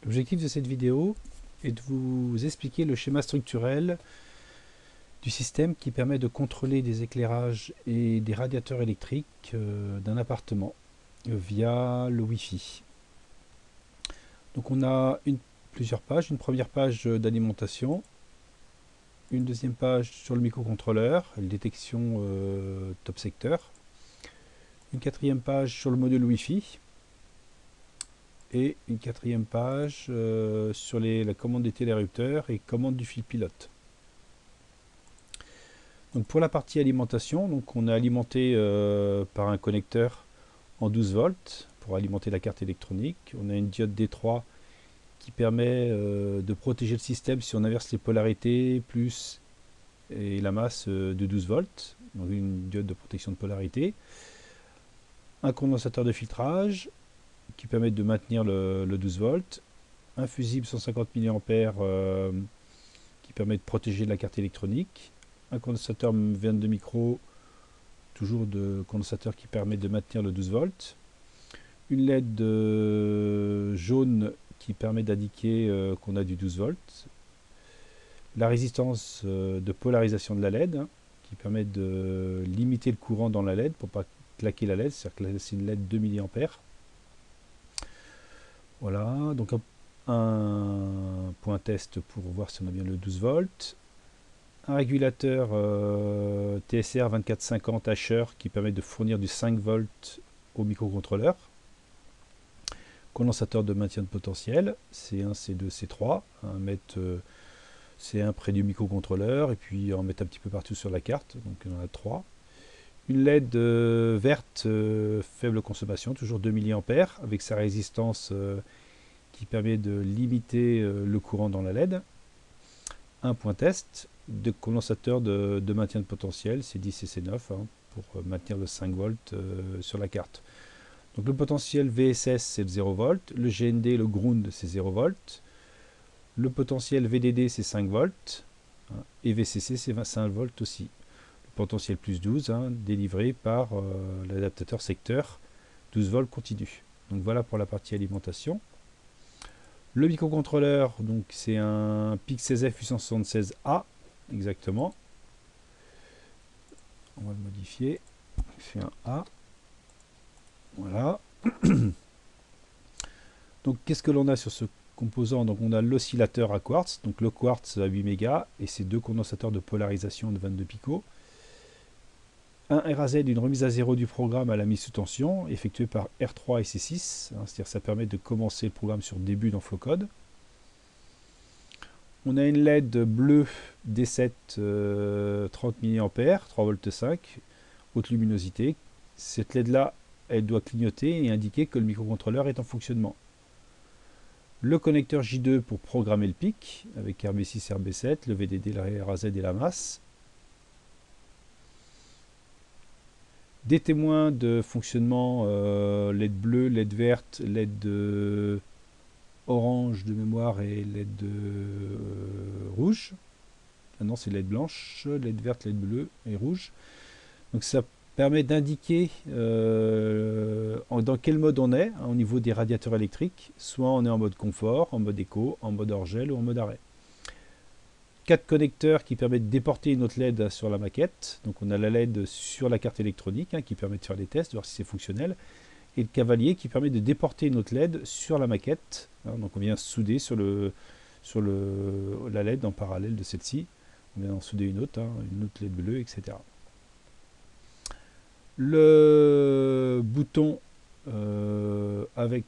L'objectif de cette vidéo est de vous expliquer le schéma structurel du système qui permet de contrôler des éclairages et des radiateurs électriques d'un appartement via le Wi-Fi. Donc on a plusieurs pages, une première page d'alimentation, une deuxième page sur le microcontrôleur, détection top secteur, une quatrième page sur le module Wi-Fi, et une quatrième page sur la commande des télérupteurs et commande du fil pilote. Donc pour la partie alimentation, donc on est alimenté par un connecteur en 12 volts pour alimenter la carte électronique. On a une diode D3 qui permet de protéger le système si on inverse les polarités plus et la masse de 12 volts. Donc une diode de protection de polarité. Un condensateur de filtrage qui permet de maintenir le 12 volts. Un fusible 150 mA qui permet de protéger la carte électronique. Un condensateur 22 micros, toujours de condensateur qui permet de maintenir le 12 volts. Une LED jaune qui permet d'indiquer qu'on a du 12 volts. La résistance de polarisation de la LED qui permet de limiter le courant dans la LED pour ne pas claquer la LED, c'est-à-dire que c'est une LED 2 mA. Voilà, donc un point test pour voir si on a bien le 12 volts. Un régulateur TSR 2450 Asher qui permet de fournir du 5 volts au microcontrôleur. Condensateur de maintien de potentiel, C1, C2, C3. Mettre C1 près du microcontrôleur et puis en mettre un petit peu partout sur la carte, donc on en a 3. Une LED verte faible consommation, toujours 2 mA avec sa résistance qui permet de limiter le courant dans la LED. Un point test de condensateur de maintien de potentiel, C10 et C9, pour maintenir le 5 volts sur la carte. Donc le potentiel VSS c'est le 0 volts, le GND, le ground c'est 0 volts, le potentiel VDD c'est 5 volts, et VCC c'est 25 volts aussi. Le potentiel plus 12 délivré par l'adaptateur secteur 12 volts continu. Donc voilà pour la partie alimentation. Le microcontrôleur, donc c'est un PIC 16F 876A, exactement. On va le modifier. On fait un A. Voilà. Donc qu'est-ce que l'on a sur ce composant? Donc on a l'oscillateur à quartz, donc le quartz à 8 mégas et ses deux condensateurs de polarisation de 22 picots. Un RAZ, une remise à zéro du programme à la mise sous tension, effectuée par R3 et C6, c'est-à-dire ça permet de commencer le programme sur début dans Flowcode. On a une LED bleue D7 30 mA, 3 volts 5, haute luminosité. Cette LED là, elle doit clignoter et indiquer que le microcontrôleur est en fonctionnement. Le connecteur J2 pour programmer le pic, avec RB6, RB7, le VDD, le RAZ et la masse. Des témoins de fonctionnement LED bleu, LED verte, LED orange de mémoire et LED rouge. Ah non, c'est LED blanche, LED verte, LED bleu et rouge. Donc ça permet d'indiquer dans quel mode on est au niveau des radiateurs électriques. Soit on est en mode confort, en mode éco, en mode hors-gel ou en mode arrêt. 4 connecteurs qui permettent de déporter une autre LED sur la maquette. Donc on a la LED sur la carte électronique qui permet de faire des tests, de voir si c'est fonctionnel. Et le cavalier qui permet de déporter une autre LED sur la maquette. Donc on vient souder sur la LED en parallèle de celle-ci. On vient en souder une autre LED bleue, etc. Le bouton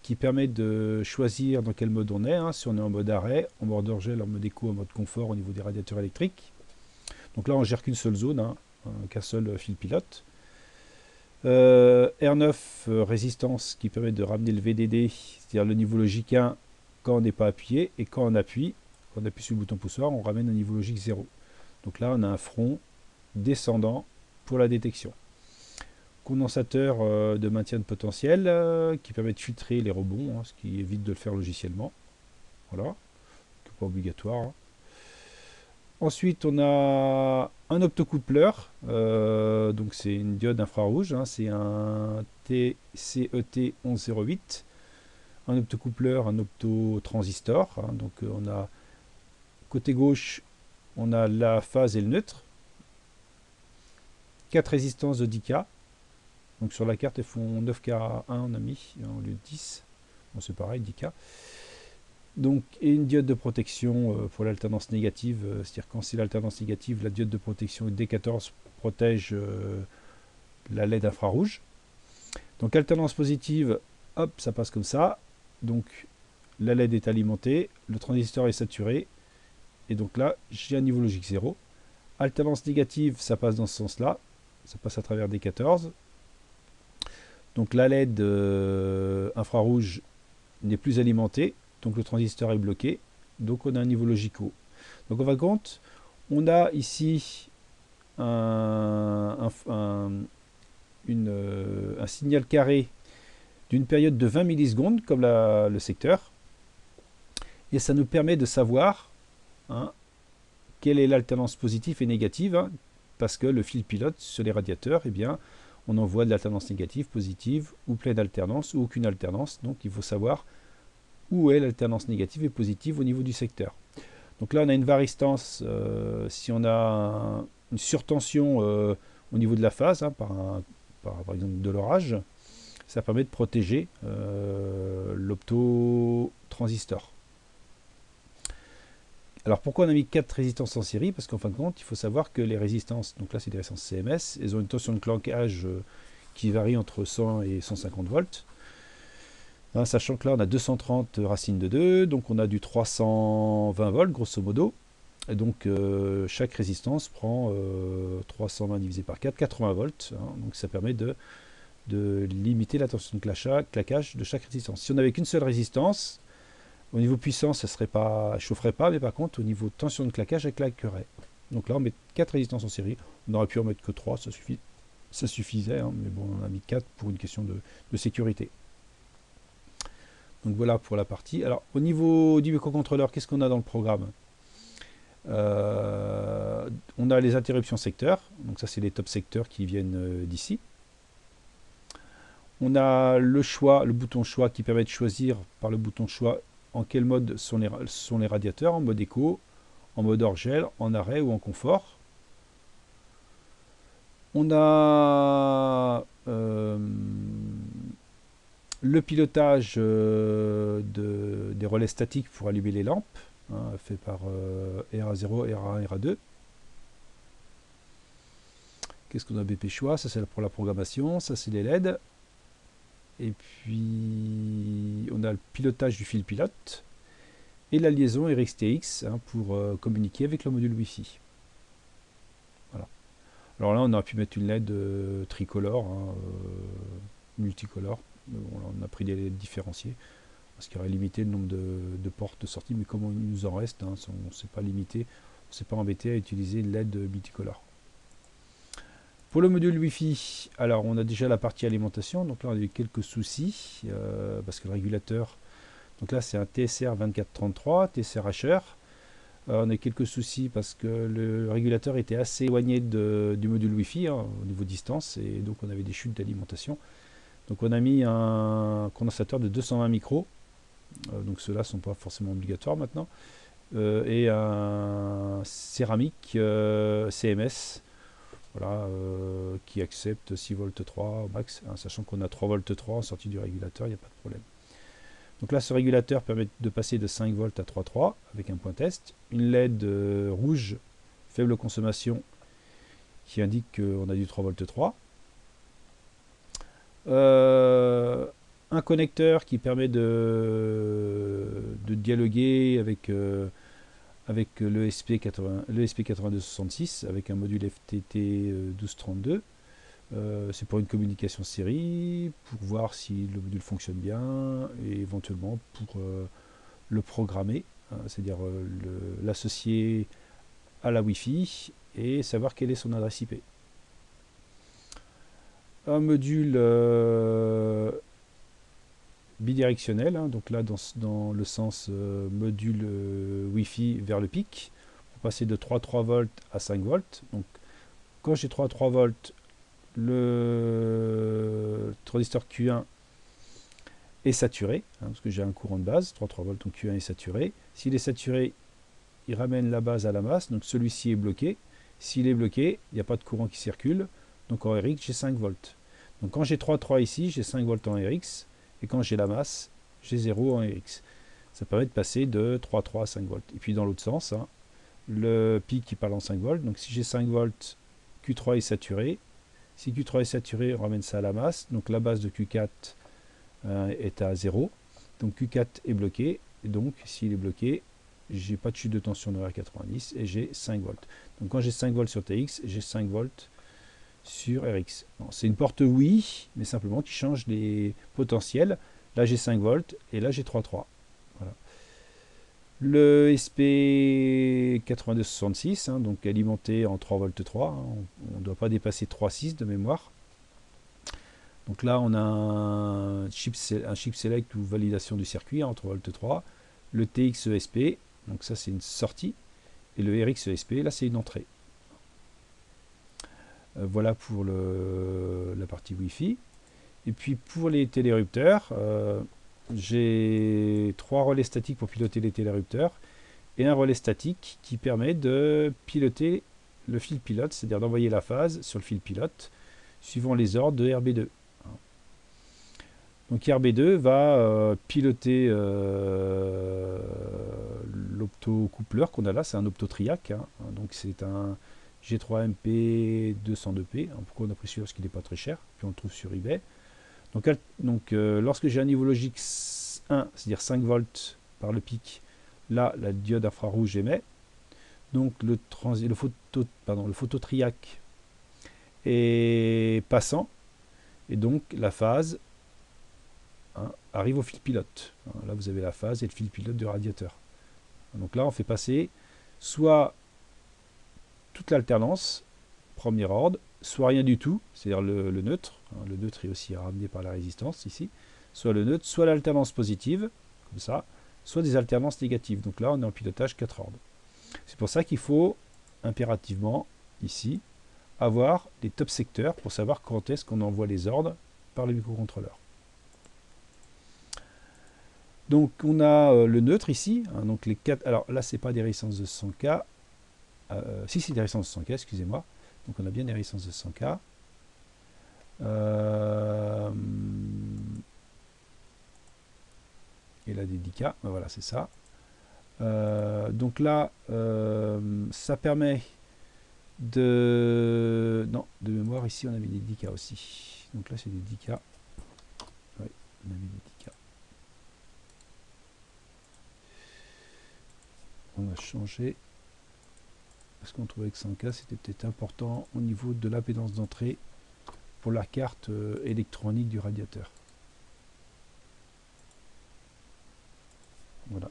qui permet de choisir dans quel mode on est, si on est en mode arrêt, en mode hors-gel, en mode éco, en mode confort au niveau des radiateurs électriques. Donc là on gère qu'une seule zone, qu'un seul fil pilote. R9 résistance qui permet de ramener le VDD, c'est-à-dire le niveau logique 1 quand on n'est pas appuyé, et quand on appuie sur le bouton poussoir, on ramène un niveau logique 0. Donc là on a un front descendant pour la détection. Condensateur de maintien de potentiel qui permet de filtrer les rebonds, ce qui évite de le faire logiciellement. Voilà, c'est pas obligatoire. Ensuite, on a un optocoupleur, donc c'est une diode infrarouge, c'est un TCET 1108 un optocoupleur, un optotransistor. Hein, donc on a côté gauche, on a la phase et le neutre. 4 résistances de 10K. Donc sur la carte, elles font 9K1, on a mis, au lieu de 10. Bon, c'est pareil, 10K. Donc, et une diode de protection pour l'alternance négative, c'est-à-dire quand c'est l'alternance négative, la diode de protection D14 protège la LED infrarouge. Donc alternance positive, hop, ça passe comme ça. Donc la LED est alimentée, le transistor est saturé, et donc là, j'ai un niveau logique 0. Alternance négative, ça passe dans ce sens-là, ça passe à travers D14. Donc la LED infrarouge n'est plus alimentée, donc le transistor est bloqué, donc on a un niveau logique haut. Donc en fin de compte, on a ici un signal carré d'une période de 20 millisecondes, comme le secteur, et ça nous permet de savoir hein, quelle est l'alternance positive et négative, hein, parce que le fil pilote sur les radiateurs, eh bien, on envoie de l'alternance négative, positive, ou pleine alternance, ou aucune alternance, donc il faut savoir où est l'alternance négative et positive au niveau du secteur. Donc là, on a une varistance, si on a une surtension au niveau de la phase, hein, par exemple de l'orage, ça permet de protéger l'optotransistor. Alors pourquoi on a mis 4 résistances en série? Parce qu'en fin de compte, il faut savoir que les résistances, donc là c'est des résistances CMS, elles ont une tension de clankage qui varie entre 100 et 150 volts. Hein, sachant que là on a 230 racines de 2, donc on a du 320 volts grosso modo. Et donc chaque résistance prend 320 divisé par 4, 80 volts. Hein, donc ça permet de limiter la tension de claquage de chaque résistance. Si on n'avait qu'une seule résistance, au niveau puissance, ça ne chaufferait pas, mais par contre, au niveau tension de claquage, elle claquerait. Donc là, on met 4 résistances en série. On aurait pu en mettre que 3, ça suffisait, hein, mais bon, on a mis 4 pour une question de sécurité. Donc voilà pour la partie. Alors, au niveau du microcontrôleur, qu'est-ce qu'on a dans le programme? On a les interruptions secteurs. Donc ça, c'est les top secteurs qui viennent d'ici. On a le bouton choix qui permet de choisir par le bouton choix en quel mode sont les radiateurs, en mode écho, en mode hors-gel, en arrêt ou en confort. On a le pilotage des relais statiques pour allumer les lampes, hein, fait par RA0, RA1, RA2. Qu'est-ce qu'on a BP choix? Ça c'est pour la programmation, ça c'est les LED. Et puis on a le pilotage du fil pilote et la liaison RxTX hein, pour communiquer avec le module Wi-Fi. Voilà. Alors là on aurait pu mettre une LED tricolore, hein, multicolore. Bon, là, on a pris des LED différenciés parce qu'il aurait limité le nombre de portes de sortie, mais comme il nous en reste, hein, on ne s'est pas limité, on ne s'est pas embêté à utiliser une LED multicolore. Pour le module Wi-Fi, alors on a déjà la partie alimentation, donc là on a eu quelques soucis, parce que le régulateur, donc là c'est un TSR 2433, TSR Asher, on a eu quelques soucis parce que le régulateur était assez éloigné du module Wi-Fi, hein, au niveau distance, et donc on avait des chutes d'alimentation. Donc on a mis un condensateur de 220 micros, donc ceux-là ne sont pas forcément obligatoires maintenant, et un céramique CMS, voilà, qui accepte 6 volts 3 au max, hein, sachant qu'on a 3 volts 3 en sortie du régulateur, il n'y a pas de problème. Donc là, ce régulateur permet de passer de 5 volts à 3,3 avec un point test. Une LED rouge, faible consommation, qui indique qu'on a du 3 volts 3. Un connecteur qui permet de dialoguer avec le SP8266 avec un module FTT 1232. C'est pour une communication série, pour voir si le module fonctionne bien et éventuellement pour le programmer, hein, c'est-à-dire l'associer à la Wi-Fi et savoir quelle est son adresse IP. Un module bidirectionnel, hein, donc là dans le sens module Wi-Fi vers le pic, pour passer de 3,3 volts à 5 volts. Donc quand j'ai 3,3 volts, le transistor Q1 est saturé, hein, parce que j'ai un courant de base, 3,3 volts, donc Q1 est saturé. S'il est saturé, il ramène la base à la masse, donc celui-ci est bloqué. S'il est bloqué, il n'y a pas de courant qui circule, donc en Rx, j'ai 5 volts. Donc quand j'ai 3,3 ici, j'ai 5 volts en Rx, et quand j'ai la masse, j'ai 0 en Rx. Ça permet de passer de 3,3 à 5 volts. Et puis dans l'autre sens, hein, le pic qui parle en 5 volts, donc si j'ai 5 volts, Q3 est saturé. Si Q3 est saturé, on ramène ça à la masse, donc la base de Q4 est à 0. Donc Q4 est bloqué, et donc s'il est bloqué, j'ai pas de chute de tension de R90 et j'ai 5 volts. Donc quand j'ai 5 volts sur TX, j'ai 5 volts sur RX. C'est une porte oui, mais simplement qui change les potentiels. Là j'ai 5 volts et là j'ai 3,3. Voilà. Le SP8266, hein, donc alimenté en 3 volts 3, hein, on ne doit pas dépasser 3,6 de mémoire. Donc là, on a un chip select ou validation du circuit en 3 volts 3. Le TX-ESP, donc ça c'est une sortie. Et le RX-ESP, là c'est une entrée. Voilà pour la partie Wi-Fi. Et puis pour les télérupteurs, j'ai 3 relais statiques pour piloter les télérupteurs. Et un relais statique qui permet de piloter le fil pilote, c'est-à-dire d'envoyer la phase sur le fil pilote, suivant les ordres de RB2. Donc RB2 va piloter l'optocoupleur qu'on a là, c'est un optotriac, hein, donc c'est un G3MP 202P. Pourquoi on a pris celui-là? Parce qu'il n'est pas très cher, puis on le trouve sur eBay. Donc lorsque j'ai un niveau logique 1, c'est-à-dire 5 volts par le pic, là la diode infrarouge émet. Donc le phototriac est passant, et donc la phase arrive au fil pilote. Là, vous avez la phase et le fil pilote du radiateur. Donc là, on fait passer soit toute l'alternance, premier ordre, soit rien du tout, c'est-à-dire le neutre. Le neutre est aussi ramené par la résistance ici. Soit le neutre, soit l'alternance positive, comme ça, soit des alternances négatives. Donc là, on est en pilotage 4 ordres. C'est pour ça qu'il faut impérativement, ici, avoir les top secteurs pour savoir quand est-ce qu'on envoie les ordres par le microcontrôleur. Donc on a le neutre ici, hein, donc les 4, alors là c'est pas des résistances de 100K, si c'est des résistances de 100K, excusez-moi, donc on a bien des résistances de 100K. Et là des 10K, ben voilà c'est ça. Donc là ça permet de... Non, de mémoire ici on avait des 10K aussi, donc là c'est des 10K. Oui, on avait des 10K. On va changer parce qu'on trouvait que 100K c'était peut-être important au niveau de l'impédance d'entrée pour la carte électronique du radiateur. Voilà.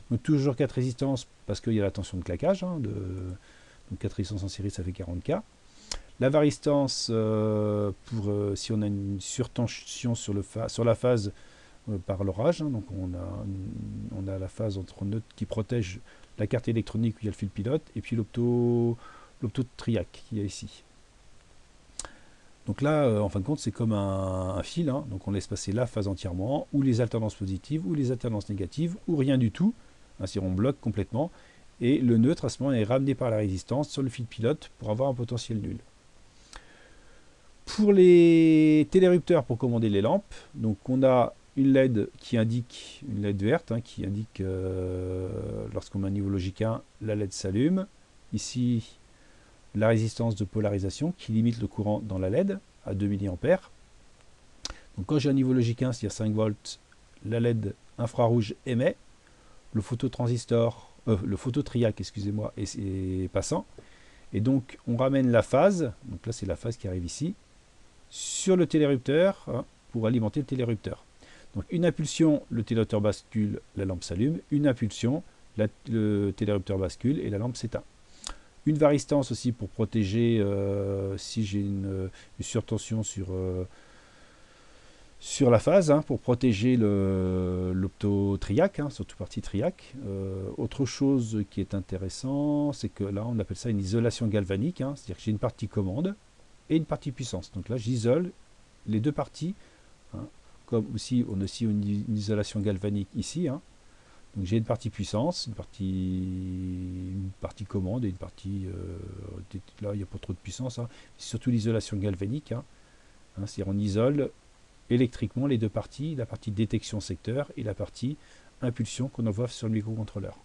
Donc toujours 4 résistances parce qu'il y a la tension de claquage. Hein, donc 4 résistances en série ça fait 40K. La varistance, si on a une surtension sur la phase par l'orage, hein, donc on a la phase entre neutre qui protège la carte électronique où il y a le fil pilote, et puis l'optotriac qu'il y a ici. Donc là, en fin de compte, c'est comme un fil, hein, donc on laisse passer la phase entièrement, ou les alternances positives, ou les alternances négatives, ou rien du tout, ainsi on bloque complètement, et le neutre à ce moment est ramené par la résistance sur le fil pilote pour avoir un potentiel nul. Pour les télérupteurs pour commander les lampes, donc on a une LED qui indique, une LED verte, hein, qui indique lorsqu'on a un niveau logique 1, la LED s'allume. Ici, la résistance de polarisation qui limite le courant dans la LED à 2 mA. Donc quand j'ai un niveau logique 1, c'est-à-dire 5 volts, la LED infrarouge émet, le phototriac, excusez-moi, est passant. Et donc on ramène la phase, donc là c'est la phase qui arrive ici, sur le télérupteur, hein, pour alimenter le télérupteur. Donc une impulsion, le télérupteur bascule, la lampe s'allume. Une impulsion, le télérupteur bascule et la lampe s'éteint. Une varistance aussi pour protéger si j'ai une surtension sur la phase, hein, pour protéger l'optotriac, hein, surtout partie triac. Autre chose qui est intéressant, c'est que là on appelle ça une isolation galvanique, hein, c'est-à-dire que j'ai une partie commande et une partie puissance. Donc là j'isole les deux parties, hein, comme aussi on a aussi une isolation galvanique ici, hein. Donc j'ai une partie puissance, une partie commande et une partie là il n'y a pas trop de puissance, hein. C'est surtout l'isolation galvanique, hein. C'est-à-dire on isole électriquement les deux parties, la partie détection secteur et la partie impulsion qu'on envoie sur le microcontrôleur.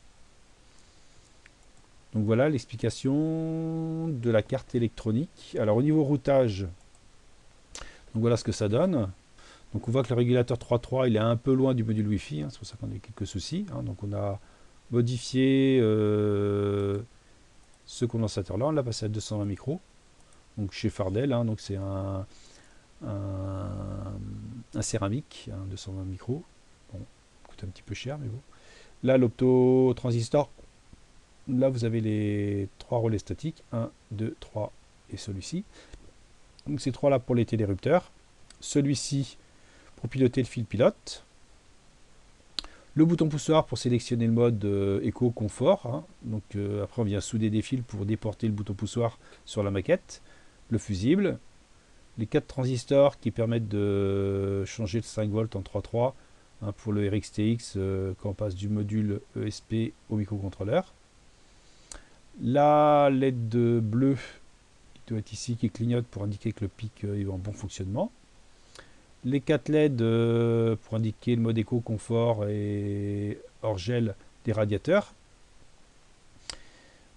Donc voilà l'explication de la carte électronique. Alors au niveau routage, donc voilà ce que ça donne. Donc on voit que le régulateur 3.3 il est un peu loin du module Wi-Fi, hein, c'est pour ça qu'on a quelques soucis, hein. Donc on a modifié ce condensateur là, on l'a passé à 220 micros. Donc chez Fardel, hein, donc c'est un céramique, hein, 220 micros. Bon, coûte un petit peu cher, mais bon. Là l'opto-transistor, là vous avez les trois relais statiques, 1, 2, 3 et celui-ci. Donc ces trois là pour les télérupteurs. Celui-ci pour piloter le fil pilote. Le bouton poussoir pour sélectionner le mode éco confort, hein. Donc après on vient souder des fils pour déporter le bouton poussoir sur la maquette. Le fusible. Les 4 transistors qui permettent de changer le 5 volts en 3.3, hein, pour le RxTX quand on passe du module ESP au microcontrôleur. La LED bleue qui doit être ici, qui clignote pour indiquer que le pic est en bon fonctionnement. Les 4 LED pour indiquer le mode éco, confort et hors gel des radiateurs.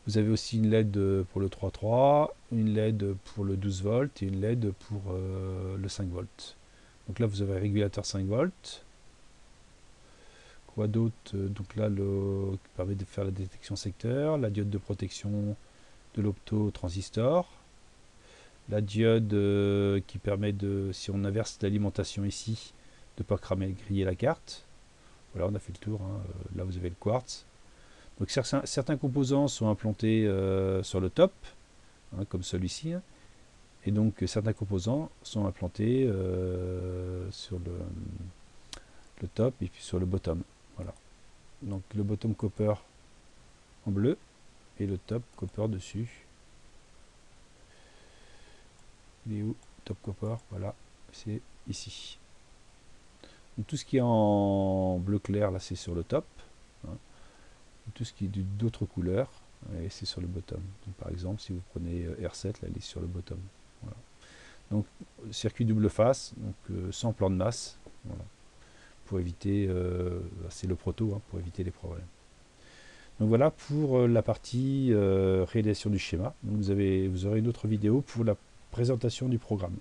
Vous avez aussi une LED pour le 3.3, une LED pour le 12 volts et une LED pour le 5 volts. Donc là vous avez un régulateur 5 volts. Quoi d'autre? Donc là qui permet de faire la détection secteur, la diode de protection de l'opto-transistor, la diode qui permet de, si on inverse l'alimentation ici, de ne pas griller la carte. Voilà, on a fait le tour, hein. Là vous avez le quartz. Donc certains composants sont implantés sur le top, hein, comme celui-ci, hein. Et donc certains composants sont implantés sur le top et puis sur le bottom. Voilà. Donc le bottom copper en bleu et le top copper dessus. Il est où? Top copper, voilà, c'est ici. Donc tout ce qui est en bleu clair, là c'est sur le top, hein. Tout ce qui est d'autres couleurs, et c'est sur le bottom. Donc, par exemple, si vous prenez R7, là, elle est sur le bottom. Voilà. Donc, circuit double face, donc sans plan de masse, voilà, pour éviter, c'est le proto, hein, pour éviter les problèmes. Donc voilà pour la partie réalisation du schéma. Donc vous aurez une autre vidéo pour la présentation du programme.